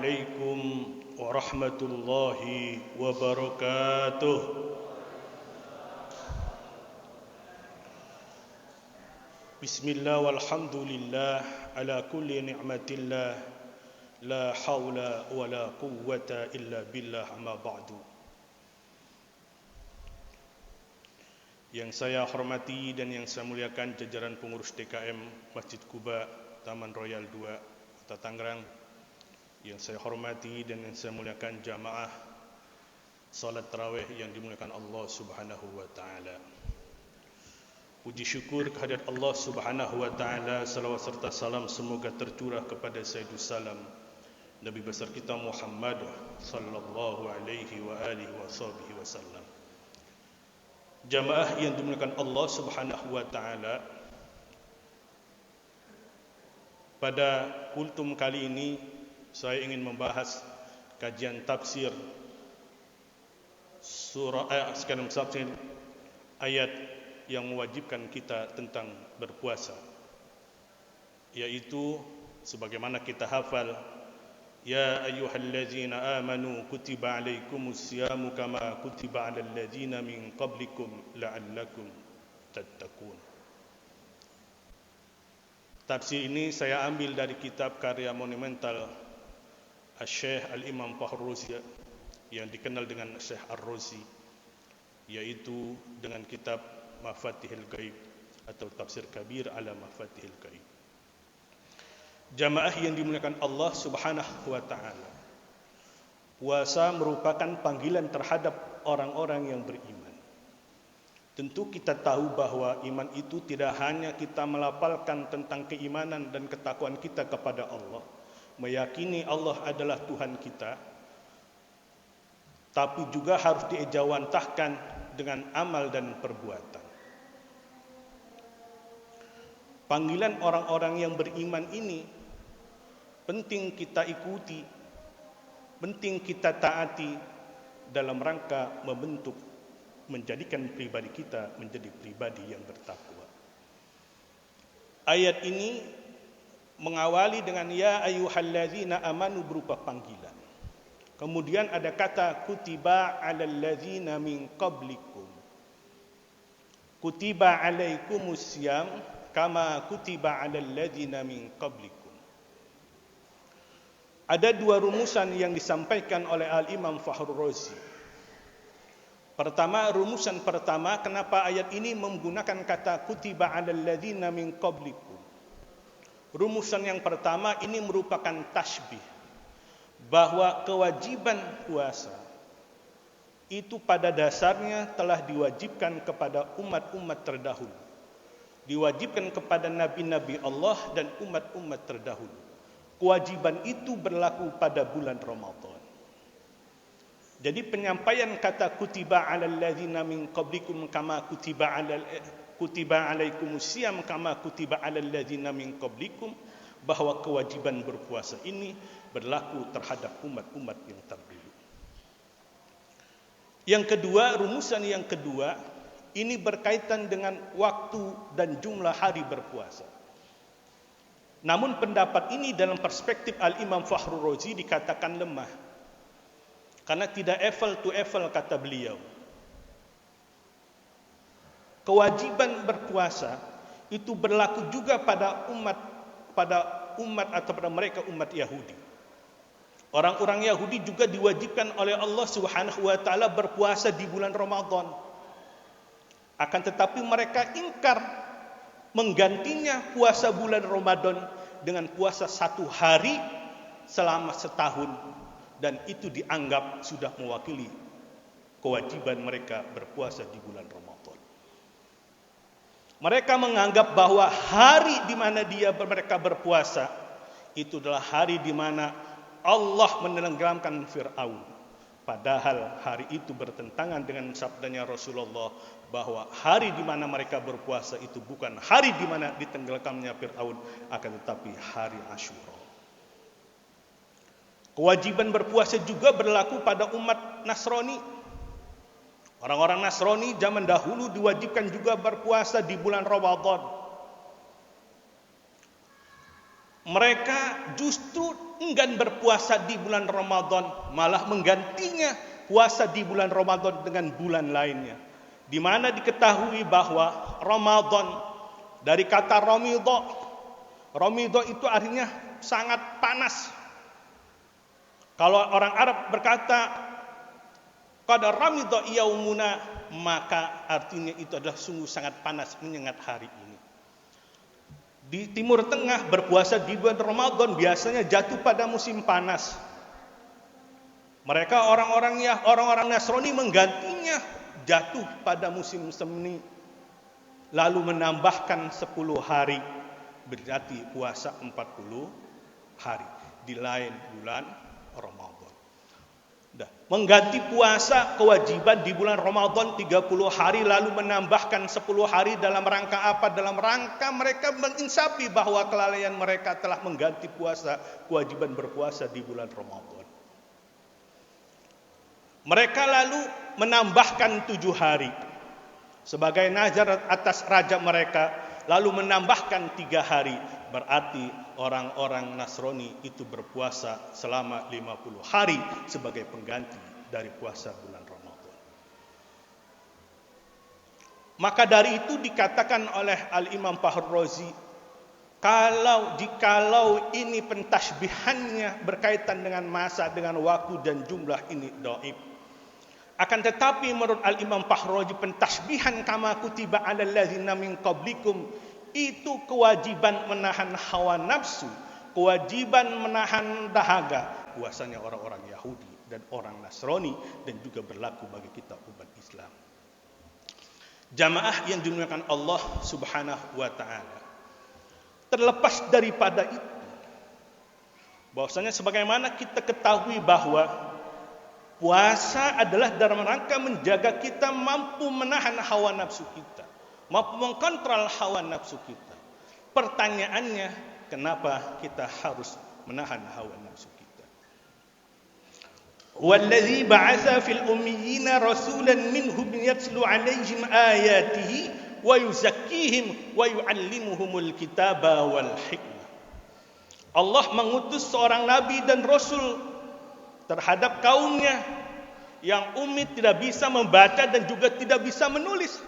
عليكم ورحمة الله وبركاته. بسم الله والحمد لله على كل نعمة الله لا حول ولا قوة إلا بالله أما بعد. Yang saya hormati dan yang saya muliakan jajaran pengurus DKM Masjid Quba Taman Royal 2 Kota Tangerang. Yang saya hormati dan yang saya muliakan jamaah salat tarawih yang dimuliakan Allah Subhanahu wa taala. Puji syukur kehadirat Allah Subhanahu wa taala, salawat serta salam semoga tercurah kepada Sayyidus Salam Nabi besar kita Muhammad sallallahu alaihi wa alihi wasallam. Jamaah yang dimuliakan Allah Subhanahu wa taala, pada kultum kali ini saya ingin membahas kajian tafsir surah ayat yang mewajibkan kita tentang berpuasa, yaitu sebagaimana kita hafal, ya ayyuhallazina amanu kutiba alaikumus siyamu kama kutiba alal ladzina min qablikum la'allakum tattaqun. Tafsir ini saya ambil dari kitab karya monumental Syekh Al-Imam Fakhrur Razi yang dikenal dengan Syekh Ar-Razi, yaitu dengan kitab Mafatihul Ghaib atau Tafsir Kabir ala Mafatihul Ghaib. Jamaah yang dimuliakan Allah Subhanahu wa taala, puasa merupakan panggilan terhadap orang-orang yang beriman. Tentu kita tahu bahwa iman itu tidak hanya kita melafalkan tentang keimanan dan ketakwaan kita kepada Allah, meyakini Allah adalah Tuhan kita, tapi juga harus diejawantahkan dengan amal dan perbuatan. Panggilan orang-orang yang beriman ini penting kita ikuti, penting kita taati dalam rangka menjadikan pribadi kita menjadi pribadi yang bertakwa. Ayat ini mengawali dengan ya ayyuhallazina amanu berupa panggilan. Kemudian ada kata kutiba alal ladzina min qablikum. Kutiba alaikumus syiyam kama kutiba alal ladzina min qablikum. Ada dua rumusan yang disampaikan oleh Al-Imam Fakhrur Razi. Pertama, rumusan pertama, kenapa ayat ini menggunakan kata kutiba alal ladzina min qablikum. Rumusan yang pertama ini merupakan tasbih, bahwa kewajiban puasa itu pada dasarnya telah diwajibkan kepada umat-umat terdahulu, diwajibkan kepada nabi-nabi Allah dan umat-umat terdahulu. Kewajiban itu berlaku pada bulan Ramadan. Jadi penyampaian kata kutiba alal ladzina min qablikum kama kutiba alaikumus syiyam kama kutiba alal ladzina min qablikum, bahwa kewajiban berpuasa ini berlaku terhadap umat-umat yang terdahulu. Yang kedua, rumusan yang kedua ini berkaitan dengan waktu dan jumlah hari berpuasa. Namun pendapat ini dalam perspektif Al-Imam Fakhrur Razi dikatakan lemah, karena tidak apple to apple kata beliau. Kewajiban berpuasa itu berlaku juga pada umat atau pada mereka umat Yahudi. Orang-orang Yahudi juga diwajibkan oleh Allah Subhanahu wa taala berpuasa di bulan Ramadan. Akan tetapi mereka ingkar menggantinya puasa bulan Ramadan dengan puasa satu hari selama setahun, dan itu dianggap sudah mewakili kewajiban mereka berpuasa di bulan Ramadan. Mereka menganggap bahwa hari di mana mereka berpuasa itu adalah hari di mana Allah menenggelamkan Fir'aun. Padahal hari itu bertentangan dengan sabdanya Rasulullah bahwa hari di mana mereka berpuasa itu bukan hari di mana ditenggelamkannya Fir'aun, akan tetapi hari Asyura. Kewajiban berpuasa juga berlaku pada umat Nasrani. Orang-orang Nasrani zaman dahulu diwajibkan juga berpuasa di bulan Ramadan. Mereka justru enggan berpuasa di bulan Ramadan, malah menggantinya puasa di bulan Ramadan dengan bulan lainnya. Di mana diketahui bahwa Ramadan dari kata Ramadan, Ramadan itu artinya sangat panas. Kalau orang Arab berkata qad ramida yaumuna, maka artinya itu adalah sungguh sangat panas, menyengat hari ini. Di Timur Tengah berpuasa di bulan Ramadan biasanya jatuh pada musim panas. Mereka orang-orang Nasrani menggantinya jatuh pada musim semi, lalu menambahkan 10 hari, berarti puasa 40 hari di lain bulan Ramadan. Mengganti puasa kewajiban di bulan Ramadan 30 hari lalu menambahkan 10 hari dalam rangka apa? Dalam rangka mereka menginsafi bahwa kelalaian mereka telah mengganti puasa, kewajiban berpuasa di bulan Ramadan. Mereka lalu menambahkan 7 hari sebagai nazar atas raja mereka, lalu menambahkan 3 hari. Berarti orang-orang Nasrani itu berpuasa selama 50 hari sebagai pengganti dari puasa bulan Ramadan. Maka dari itu dikatakan oleh Al-Imam Fakhrul Razi, jikalau ini pentasbihannya berkaitan dengan masa, dengan waktu dan jumlah, ini dhaif. Akan tetapi menurut Al-Imam Fakhrul Razi, pentasbihan kama kutiba 'alal ladzina min qablikum itu kewajiban menahan hawa nafsu, kewajiban menahan dahaga, puasanya orang-orang Yahudi dan orang Nasrani, dan juga berlaku bagi kita umat Islam. Jamaah yang dimuliakan Allah Subhanahu wa taala. Terlepas daripada itu, bahwasanya sebagaimana kita ketahui bahwa puasa adalah dalam rangka menjaga kita mampu menahan hawa nafsu kita, mampu mengkontrol hawa nafsu kita. Pertanyaannya, kenapa kita harus menahan hawa nafsu kita? Walladzi ba'atsa fil ummiyina rasulan minhum yatlu 'alaihim ayatihi wa yuzakkihim wa yu'allimuhumul kitaba wal hikmah. Allah mengutus seorang nabi dan rasul terhadap kaumnya yang ummi, tidak bisa membaca dan juga tidak bisa menulis.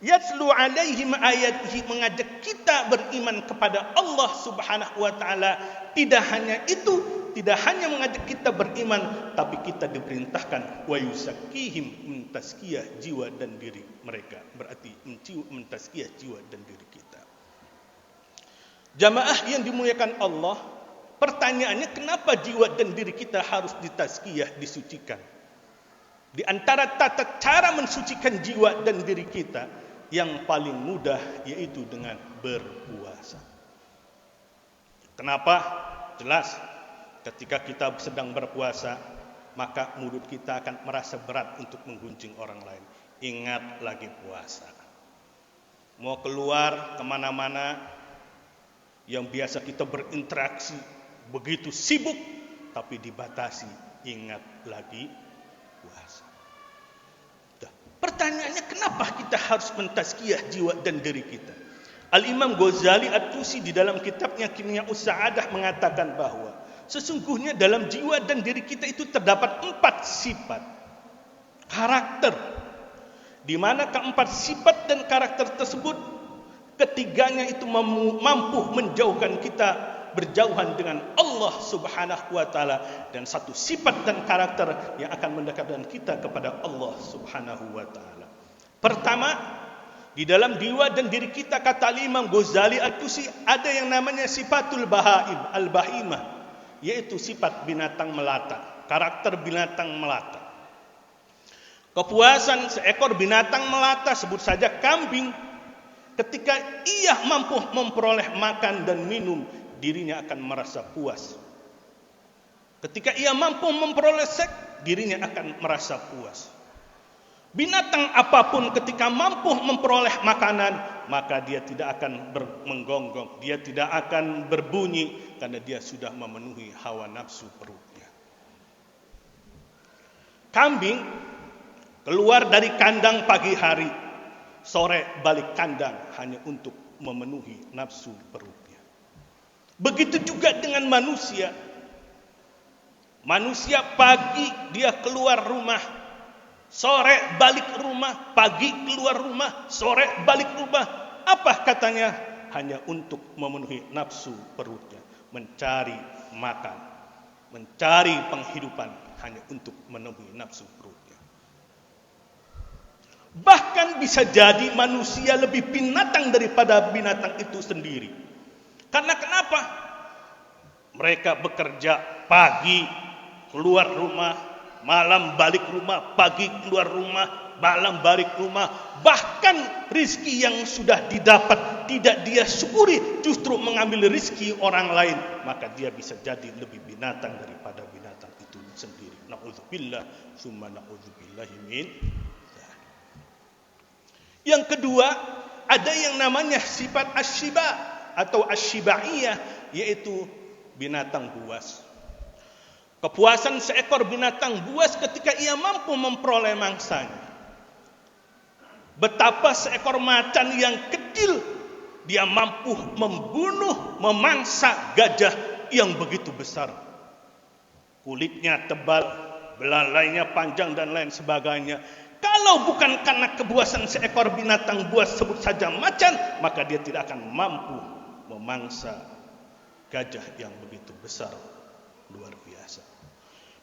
Yatlu 'alaihim ayatihi, mengajak kita beriman kepada Allah Subhanahu wa taala. Tidak hanya itu, tidak hanya mengajak kita beriman, tapi kita diperintahkan wa yuzakkihim, mentazkiyah jiwa dan diri mereka. Berarti mentazkiyah jiwa dan diri kita. Jamaah yang dimuliakan Allah, pertanyaannya, kenapa jiwa dan diri kita harus ditazkiyah, disucikan? Di antara tata cara mensucikan jiwa dan diri kita, yang paling mudah yaitu dengan berpuasa. Kenapa? Jelas, ketika kita sedang berpuasa, maka mulut kita akan merasa berat untuk menggunjing orang lain. Ingat lagi puasa. Mau keluar kemana-mana yang biasa kita berinteraksi, begitu sibuk, tapi dibatasi. Ingat lagi puasa. Pertanyaannya, kenapa kita harus mentazkiyah jiwa dan diri kita? Al-Imam Ghazali At-Tusi di dalam kitabnya Kimya'us Sa'adah mengatakan bahwa sesungguhnya dalam jiwa dan diri kita itu terdapat 4 sifat karakter, di mana keempat sifat dan karakter tersebut ketiganya itu mampu menjauhkan kita berjauhan dengan Allah Subhanahu wa taala, dan satu sifat dan karakter yang akan mendekatkan kita kepada Allah Subhanahu wa taala. Pertama, di dalam jiwa dan diri kita, kata Imam Ghazali At-Tusi, ada yang namanya sifatul bahaim, al-bahimah, yaitu sifat binatang melata, karakter binatang melata. Kepuasan seekor binatang melata, sebut saja kambing, ketika ia mampu memperoleh makan dan minum, dirinya akan merasa puas. Ketika ia mampu memperoleh seks, dirinya akan merasa puas. Binatang apapun ketika mampu memperoleh makanan, maka dia tidak akan menggonggong, dia tidak akan berbunyi, karena dia sudah memenuhi hawa nafsu perutnya. Kambing keluar dari kandang pagi hari, sore balik kandang hanya untuk memenuhi nafsu perutnya. Begitu juga dengan manusia. Manusia pagi dia keluar rumah, sore balik rumah, pagi keluar rumah, sore balik rumah. Apa katanya? Hanya untuk memenuhi nafsu perutnya, mencari makan, mencari penghidupan, hanya untuk memenuhi nafsu perutnya. Bahkan bisa jadi manusia lebih binatang daripada binatang itu sendiri. Karena kenapa? Mereka bekerja pagi, keluar rumah, malam balik rumah, pagi keluar rumah, malam balik rumah. Bahkan rizki yang sudah didapat tidak dia syukuri, justru mengambil rizki orang lain. Maka dia bisa jadi lebih binatang daripada binatang itu sendiri. Na'udzubillah, summa na'udzubillahi min. Yang kedua, ada yang namanya sifat asyiba atau asyibaiyah, yaitu binatang buas. Kepuasan seekor binatang buas ketika ia mampu memperoleh mangsanya. Betapa seekor macan yang kecil dia mampu membunuh, memangsa gajah yang begitu besar. Kulitnya tebal, belalainya panjang dan lain sebagainya. Kalau bukan karena kebuasan seekor binatang buas, sebut saja macan, maka dia tidak akan mampu memangsa gajah yang begitu besar, luar biasa.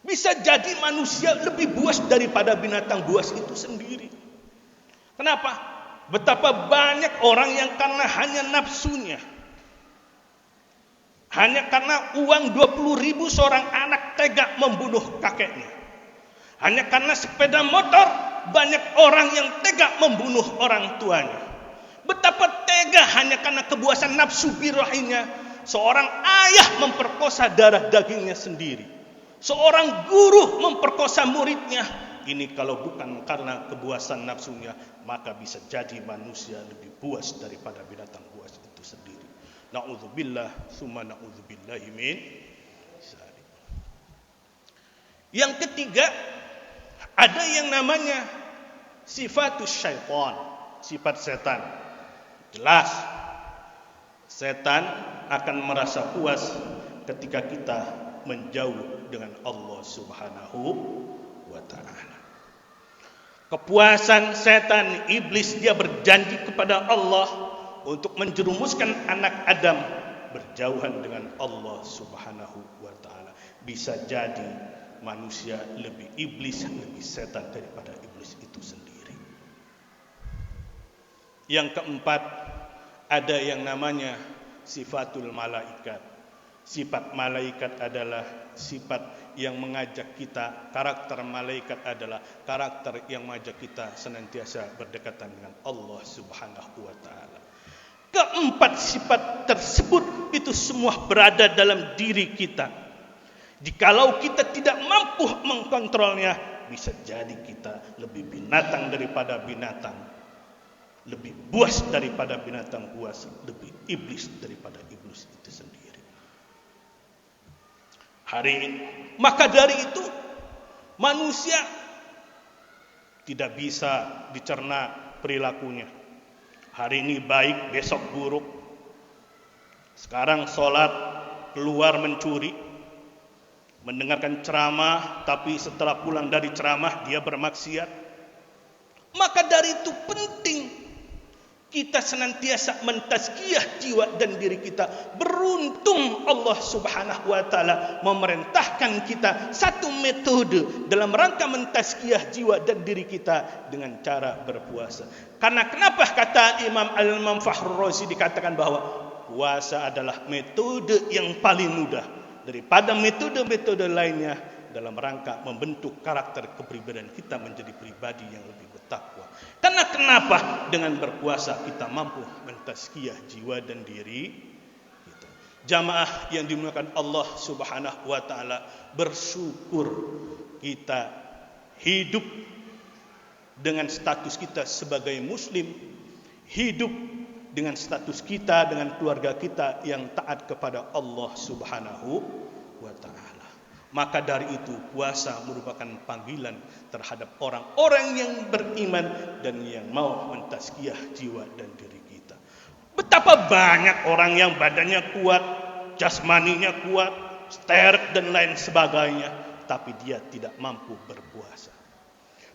Bisa jadi manusia lebih buas daripada binatang buas itu sendiri. Kenapa? Betapa banyak orang yang karena hanya nafsunya, hanya karena uang 20.000 seorang anak tega membunuh kakeknya. Hanya karena sepeda motor, banyak orang yang tega membunuh orang tuanya. Betapa tega hanya karena kebuasan nafsu birahinya. Seorang ayah memperkosa darah dagingnya sendiri. Seorang guru memperkosa muridnya. Ini kalau bukan karena kebuasan nafsunya, maka bisa jadi manusia lebih buas daripada binatang buas itu sendiri. Na'udzubillah, summa na'udzubillahi min dzalik. Yang ketiga, ada yang namanya sifatus syaitan, sifat setan. Jelas, setan akan merasa puas ketika kita menjauh dengan Allah Subhanahu wa ta'ala. Kepuasan setan, iblis, dia berjanji kepada Allah untuk menjerumuskan anak Adam berjauhan dengan Allah Subhanahu wa ta'ala. Bisa jadi manusia lebih iblis, lebih setan daripada iblis itu sendiri. Yang keempat, ada yang namanya sifatul malaikat. Sifat malaikat adalah sifat yang mengajak kita, karakter malaikat adalah karakter yang mengajak kita senantiasa berdekatan dengan Allah Subhanahu wa ta'ala. Keempat sifat tersebut itu semua berada dalam diri kita. Jikalau kita tidak mampu mengkontrolnya, bisa jadi kita lebih binatang daripada binatang, lebih buas daripada binatang buas, lebih iblis daripada iblis itu sendiri. Hari ini, maka dari itu manusia tidak bisa dicerna perilakunya. Hari ini baik, besok buruk. Sekarang sholat, keluar mencuri, mendengarkan ceramah, tapi setelah pulang dari ceramah dia bermaksiat. Maka dari itu penting kita senantiasa mentazkiyah jiwa dan diri kita. Beruntung Allah Subhanahu wa ta'ala memerintahkan kita satu metode dalam rangka mentazkiyah jiwa dan diri kita dengan cara berpuasa. Karena kenapa kata Imam Al-Imam Fakhrul Razi dikatakan bahwa puasa adalah metode yang paling mudah daripada metode-metode lainnya dalam rangka membentuk karakter kepribadian kita menjadi pribadi yang lebih bertakwa. Karena kenapa? Dengan berpuasa kita mampu mentazkiyah jiwa dan diri kita. Jamaah yang dimuliakan Allah Subhanahu wa ta'ala, bersyukur kita hidup dengan status kita sebagai muslim, hidup dengan status kita, dengan keluarga kita yang taat kepada Allah Subhanahu wa ta'ala. Maka dari itu puasa merupakan panggilan terhadap orang-orang yang beriman dan yang mau mentazkiyah jiwa dan diri kita. Betapa banyak orang yang badannya kuat, jasmaninya kuat, sterk dan lain sebagainya, tapi dia tidak mampu berpuasa.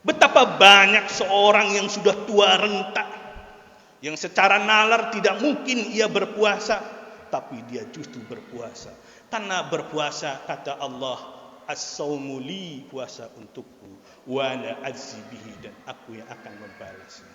Betapa banyak seorang yang sudah tua renta, yang secara nalar tidak mungkin ia berpuasa, tapi dia justru berpuasa. Karena berpuasa, kata Allah, as-saumu li, puasa untukku, wa ana azzi bihi, dan aku yang akan membalasnya.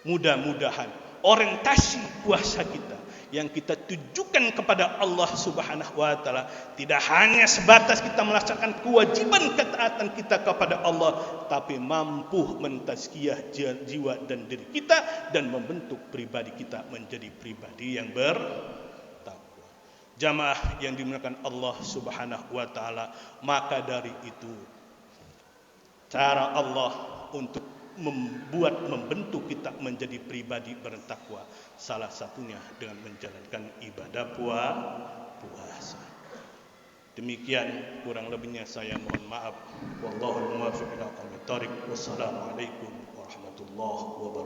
Mudah-mudahan orientasi puasa kita yang kita tujukan kepada Allah Subhanahu wa taala tidak hanya sebatas kita melaksanakan kewajiban ketaatan kita kepada Allah, tapi mampu mentazkiyah jiwa dan diri kita dan membentuk pribadi kita menjadi pribadi yang bertakwa. Jamaah yang dimuliakan Allah Subhanahu wa taala, maka dari itu cara Allah untuk membentuk kita menjadi pribadi bertakwa, salah satunya dengan menjalankan ibadah puasa. Demikian kurang lebihnya saya mohon maaf. Wallahul muwaffiq ila aqwamit thoriq. Wassalamualaikum warahmatullahi wabarakatuh.